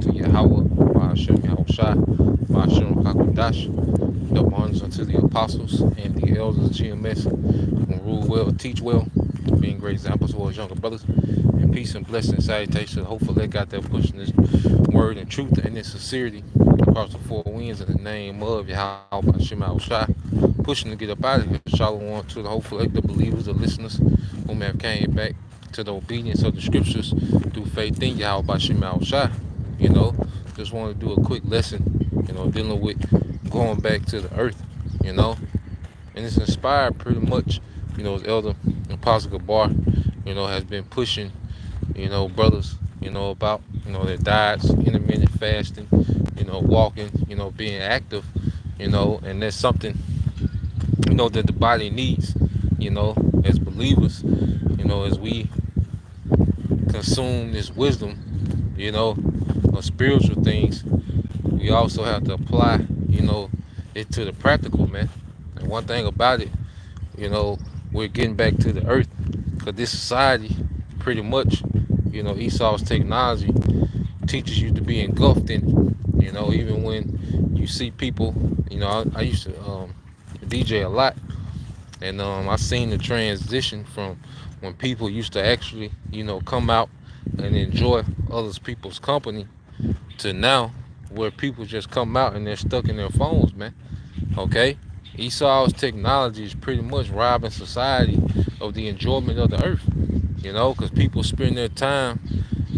to Yahweh, Ma'ashem Yahushai, Ma'ashem Hakudash. Double honors unto the apostles and the elders of GMS who rule well, teach well, being great examples to his younger brothers. And peace and blessing and salutation. Hopefully, they got there pushing this word and truth and in sincerity across the four winds in the name of Yahweh Hashem Yahushai. Pushing to get up out of here. Shalom to the hopeful the believers, the listeners who may have came back to the obedience of the scriptures through faith in Yahweh Hashem Yahushai. You know, just want to do a quick lesson, dealing with going back to the earth, you know. And it's inspired pretty much, as Elder Apostle Gabar, has been pushing, brothers, about, their diets, intermittent fasting, walking, being active, and that's something, that the body needs, as believers, as we consume this wisdom, of spiritual things, we also have to apply, it to the practical, man. And one thing about it, we're getting back to the earth because this society, pretty much, Esau's technology teaches you to be engulfed in it. Even when you see people, I used to DJ a lot, and I seen the transition from when people used to actually, come out and enjoy others people's company to now where people just come out and they're stuck in their phones, man. Okay? Esau's technology is pretty much robbing society of the enjoyment of the earth, because people spend their time,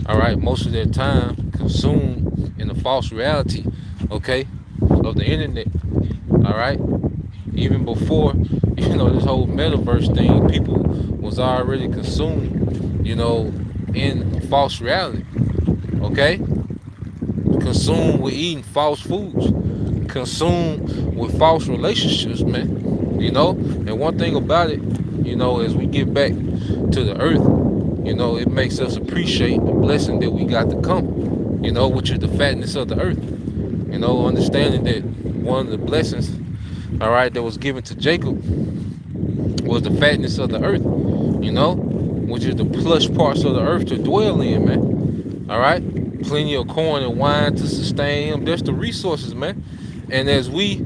all right, most of their time consumed in the false reality, okay, of the internet, all right? Even before, this whole metaverse thing, people was already consumed, in false reality, okay? Consumed with eating false foods, consumed with false relationships, man. And one thing about it, as we get back to the earth, it makes us appreciate the blessing that we got to come, which is the fatness of the earth. Understanding that one of the blessings, all right, that was given to Jacob was the fatness of the earth, which is the plush parts of the earth to dwell in, man. All right, plenty of corn and wine to sustain him. There's the resources, man. And as we,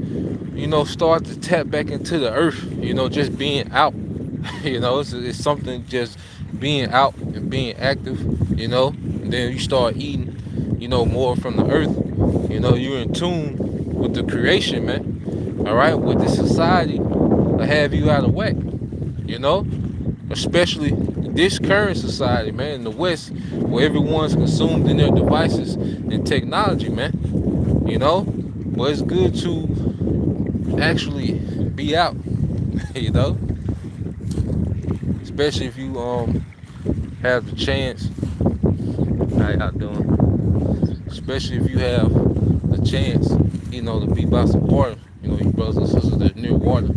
start to tap back into the earth, just being out, it's something just being out and being active, and then you start eating, more from the earth, you're in tune with the creation, man. All right, with the society will have you out of whack, especially this current society, man, in the West, where everyone's consumed in their devices and technology, man. But it's good to actually be out, especially if you have the chance. How y'all doing? Especially if you have the chance, to be by some water, your brothers and sisters that are near water,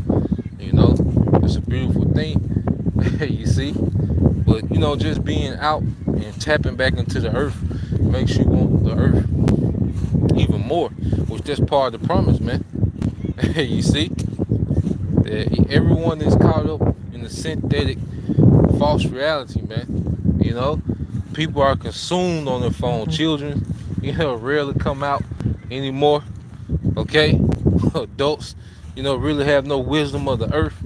it's a beautiful thing, you see. But just being out and tapping back into the earth makes you want the earth even more, which that's part of the promise, man. You see, that everyone is caught up in the synthetic false reality, man. People are consumed on their phone. Children, rarely come out anymore. Okay, adults, really have no wisdom of the earth.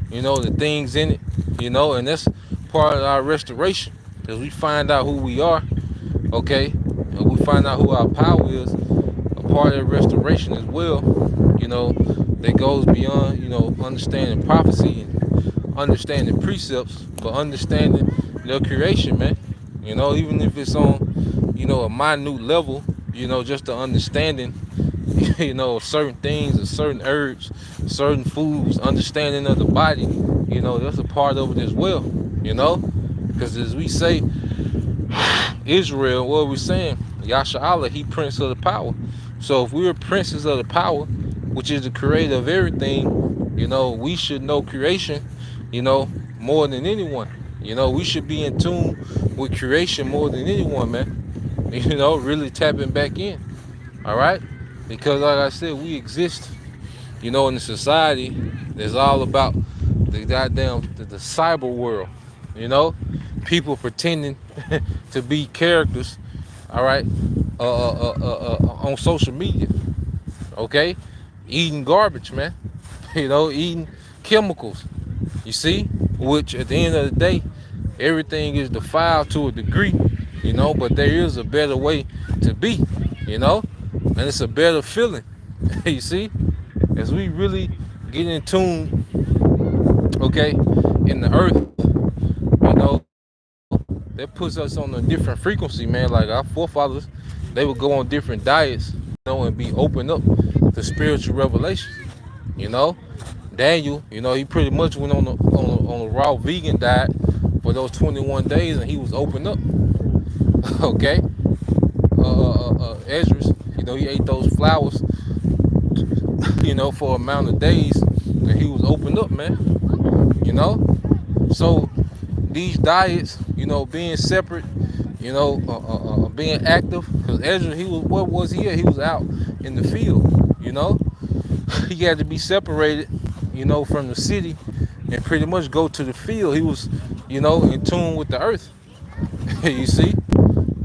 The things in it. And that's part of our restoration, because we find out who we are. Okay, and we find out who our power is. A part of restoration as well, that goes beyond, understanding prophecy and understanding precepts, but understanding their creation, man. Even if it's on, a minute level, just the understanding, of certain things, of certain herbs, certain foods, understanding of the body, that's a part of it as well, because as we say, Israel, what are we saying? Yasha Allah, he prince of the power. So if we're princes of the power, which is the creator of everything, we should know creation, more than anyone. We should be in tune with creation more than anyone, man. Really tapping back in. All right? Because like I said, we exist, in a society that's all about the goddamn the cyber world. People pretending to be characters, all right, on social media, okay, eating garbage, man, eating chemicals, you see, which at the end of the day, everything is defiled to a degree, but there is a better way to be, and it's a better feeling, you see, as we really get in tune, okay, in the earth, that puts us on a different frequency, man. Like our forefathers, they would go on different diets, and be open up to spiritual revelations. You know, Daniel, he pretty much went on a raw vegan diet for those 21 days, and he was open up. Okay, Esdras, he ate those flowers, for a amount of days, and he was opened up, man. So these diets, being separate, being active, because Ezra, what was he at? He was out in the field, he had to be separated, from the city and pretty much go to the field. He was, in tune with the earth. You see,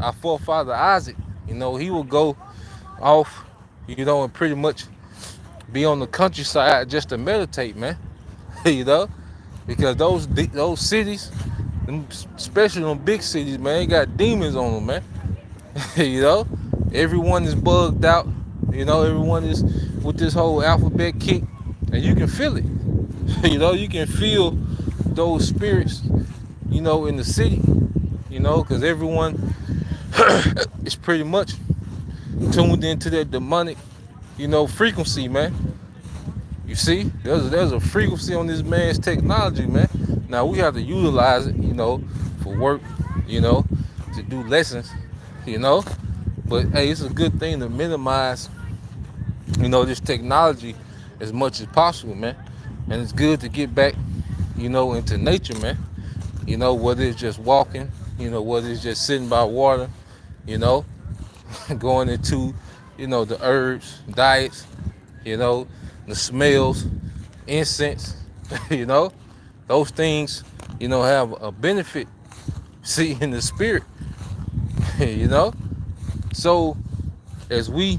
our forefather Isaac, he would go off, and pretty much be on the countryside just to meditate, man. Because those cities, especially them big cities, man, they got demons on them, man. Everyone is bugged out. Everyone is with this whole alphabet kick, and you can feel it. You can feel those spirits, in the city. Because everyone is pretty much tuned into that demonic, frequency, man. You see, there's a frequency on this man's technology, man. Now we have to utilize it, for work, to do lessons, But hey, it's a good thing to minimize, this technology as much as possible, man. And it's good to get back, into nature, man. Whether it's just walking, whether it's just sitting by water, going into, the herbs, diets, the smells, incense, those things, have a benefit, see, in the spirit, So as we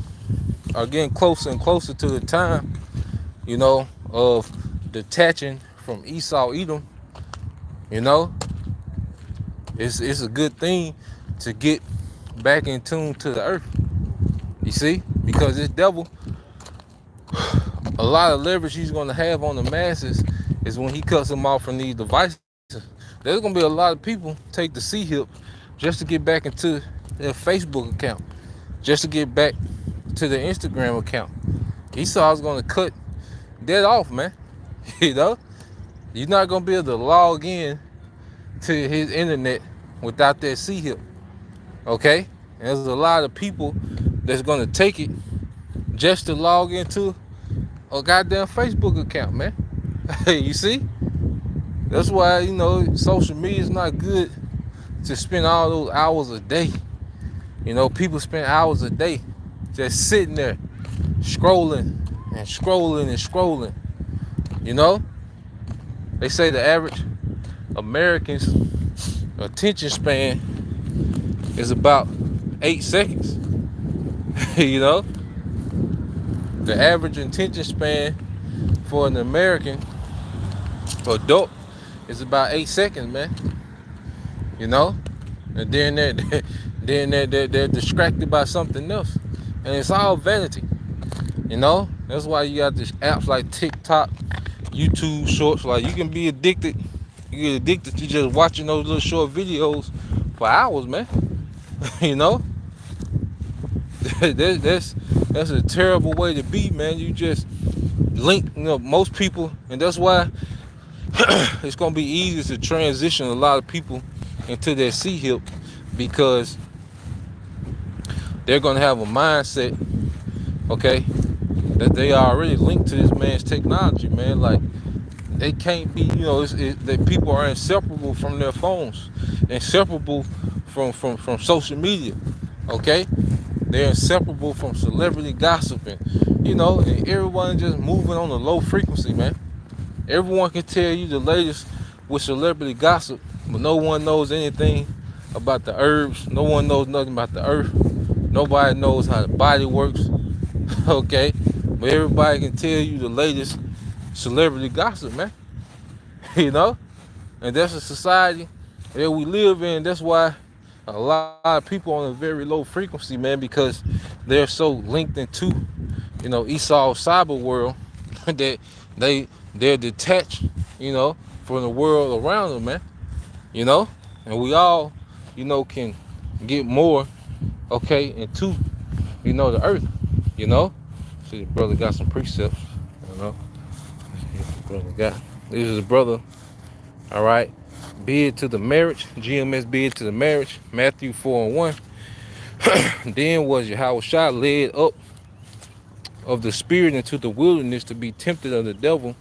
are getting closer and closer to the time, of detaching from Esau, Edom, it's a good thing to get back in tune to the earth. You see, because this devil, a lot of leverage he's going to have on the masses is when he cuts them off from these devices. There's going to be a lot of people take the C-hip just to get back into their Facebook account, just to get back to their Instagram account. Esau's going to cut that off, man. You're not going to be able to log in to his internet without that C-hip. Okay? And there's a lot of people that's going to take it just to log into a goddamn Facebook account, man. You see? That's why, social media is not good to spend all those hours a day. People spend hours a day just sitting there scrolling and scrolling and scrolling. They say the average American's attention span is about 8 seconds. The average attention span for an American adult is about 8 seconds, man. And then they're distracted by something else, and it's all vanity. That's why you got these apps like TikTok, YouTube Shorts. Like, you can be addicted. You get addicted to just watching those little short videos for hours, man. That's a terrible way to be, man. You just link, most people, and that's why it's gonna be easy to transition a lot of people into their C-hip, because they're gonna have a mindset, okay, that they are already linked to this man's technology, man. Like, they can't be, that people are inseparable from their phones, inseparable from social media, okay? They're inseparable from celebrity gossiping, and everyone just moving on a low frequency, man. Everyone can tell you the latest with celebrity gossip, but no one knows anything about the herbs. No one knows nothing about the earth. Nobody knows how the body works. Okay, but everybody can tell you the latest celebrity gossip, man. You know, and that's a society that we live in. That's why a lot of people on a very low frequency, man, because they're so linked into, Esau's cyber world that they're detached, from the world around them, man. You know, and we all, can get more, okay, into, the earth. You know, see, the brother got some precepts. You know, brother got this is a brother. All right, bid to the marriage. GMS bid to the marriage. Matthew 4:1. Then was Yahushua led up of the spirit into the wilderness to be tempted of the devil.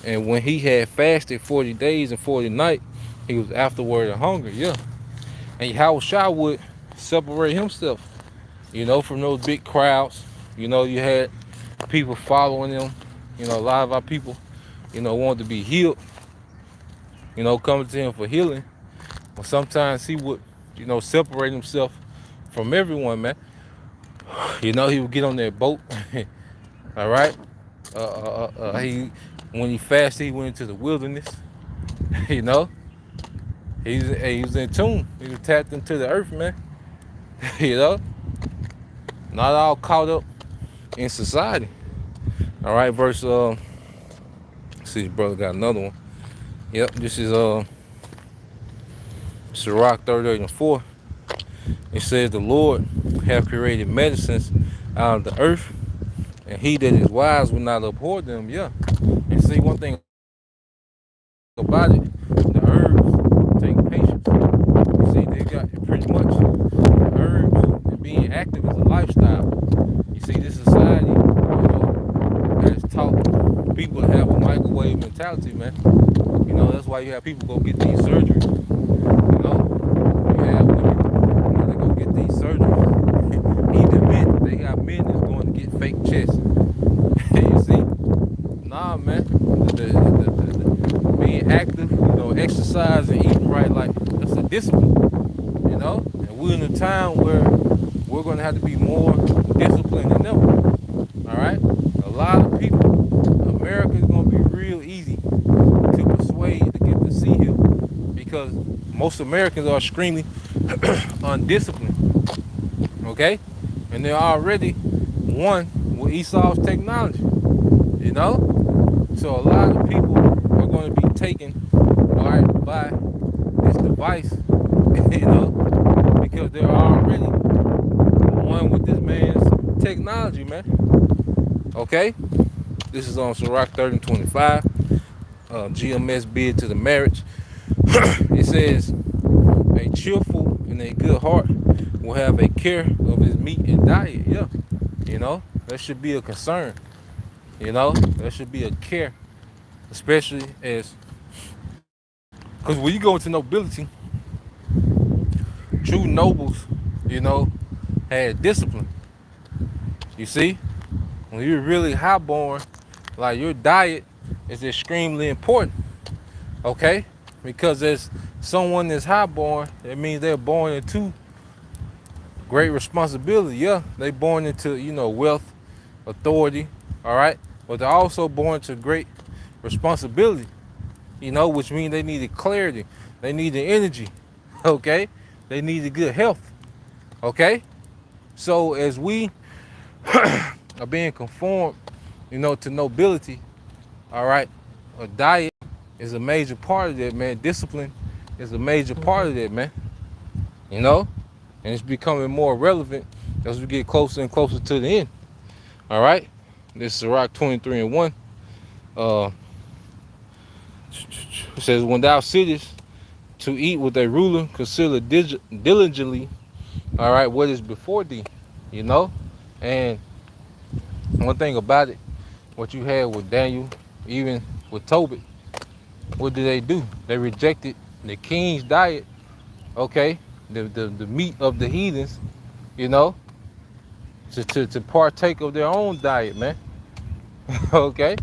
And when he had fasted 40 days and 40 nights, he was afterward and hungry. Yeah. And Yahushua would separate himself, from those big crowds. You had people following him. A lot of our people, wanted to be healed, coming to him for healing. But sometimes he would, separate himself from everyone, man. He would get on that boat. All right. He when he fasted, he went into the wilderness. you know, he was in tune. He was tapped into the earth, man. you know, not all caught up in society. All right, verse. See, brother got another one. Yep, this is Sirach 38:4. It says the Lord have created medicines out of the earth, and he that is wise will not abhor them. Yeah. And see, one thing about it, the herbs take patience. You see, they got pretty much the herbs and being active is a lifestyle. You see, this society, has taught people to have a microwave mentality, man. That's why you have people go get these surgeries. You have women that go get these surgeries. Even men, they got men that's going to get fake chests. You see? Nah, man. The being active, exercise and eating right, like that's a discipline. And we're in a time where we're going to have to be more disciplined than ever. All right? A lot of people, America is going to be real easy to persuade to get the sea hill because most Americans are extremely undisciplined. Okay? And they're already one with Esau's technology. So a lot of people are going to be taken by this device, because they're already one with this man's technology, man. Okay? This is on Sirach 30:25. GMS bid to the marriage. It says, a cheerful and a good heart will have a care of his meat and diet. Yeah. That should be a concern. That should be a care, especially because when you go into nobility, true nobles, had discipline. You see, when you're really highborn, like your diet is extremely important. Okay, because as someone that's highborn, it means they're born into great responsibility. Yeah, they born into wealth, authority. All right, but they're also born to great responsibility. Which means they needed clarity, they needed energy. Okay, they needed good health. Okay, so as we are being conformed, to nobility, all right, a diet is a major part of that, man. Discipline is a major part of that, man. And it's becoming more relevant as we get closer and closer to the end. All right, this is Sirach 23:1. It says, when thou sittest to eat with a ruler, consider diligently, all right, what is before thee. And one thing about it, what you had with Daniel, even with Tobit, what did they do? They rejected the king's diet, okay, the meat of the heathens, to partake of their own diet, man. Okay?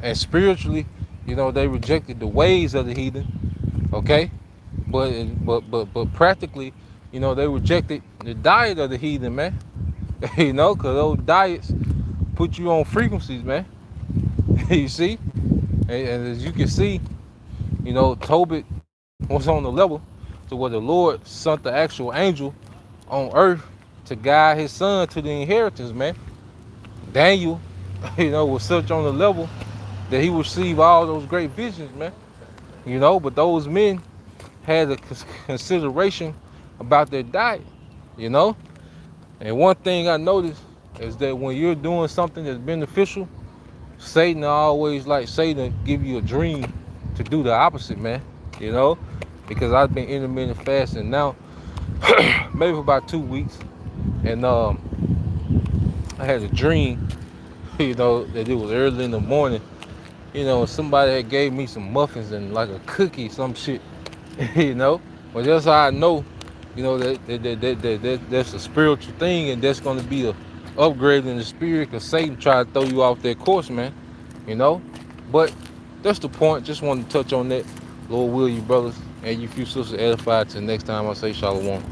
And spiritually, they rejected the ways of the heathen, okay? But practically, they rejected the diet of the heathen, man. Because those diets put you on frequencies, man. You see, and as you can see, Tobit was on the level to where the Lord sent the actual angel on earth to guide his son to the inheritance, man. Daniel, was such on the level that he received all those great visions, man. But those men had a consideration about their diet, you know. And one thing I noticed is that when you're doing something that's beneficial, Satan always like Satan give you a dream to do the opposite, man. You know, because I've been intermittent fasting now, maybe for about 2 weeks, and I had a dream, that it was early in the morning. Somebody had gave me some muffins and like a cookie, some shit, But that's how I know, that's a spiritual thing, and that's gonna be a upgrade in the spirit, because Satan tried to throw you off that course, man. you know. But that's the point. Just wanted to touch on that. Lord will you, brothers, and you few sisters edified. Till next time, I say shalom.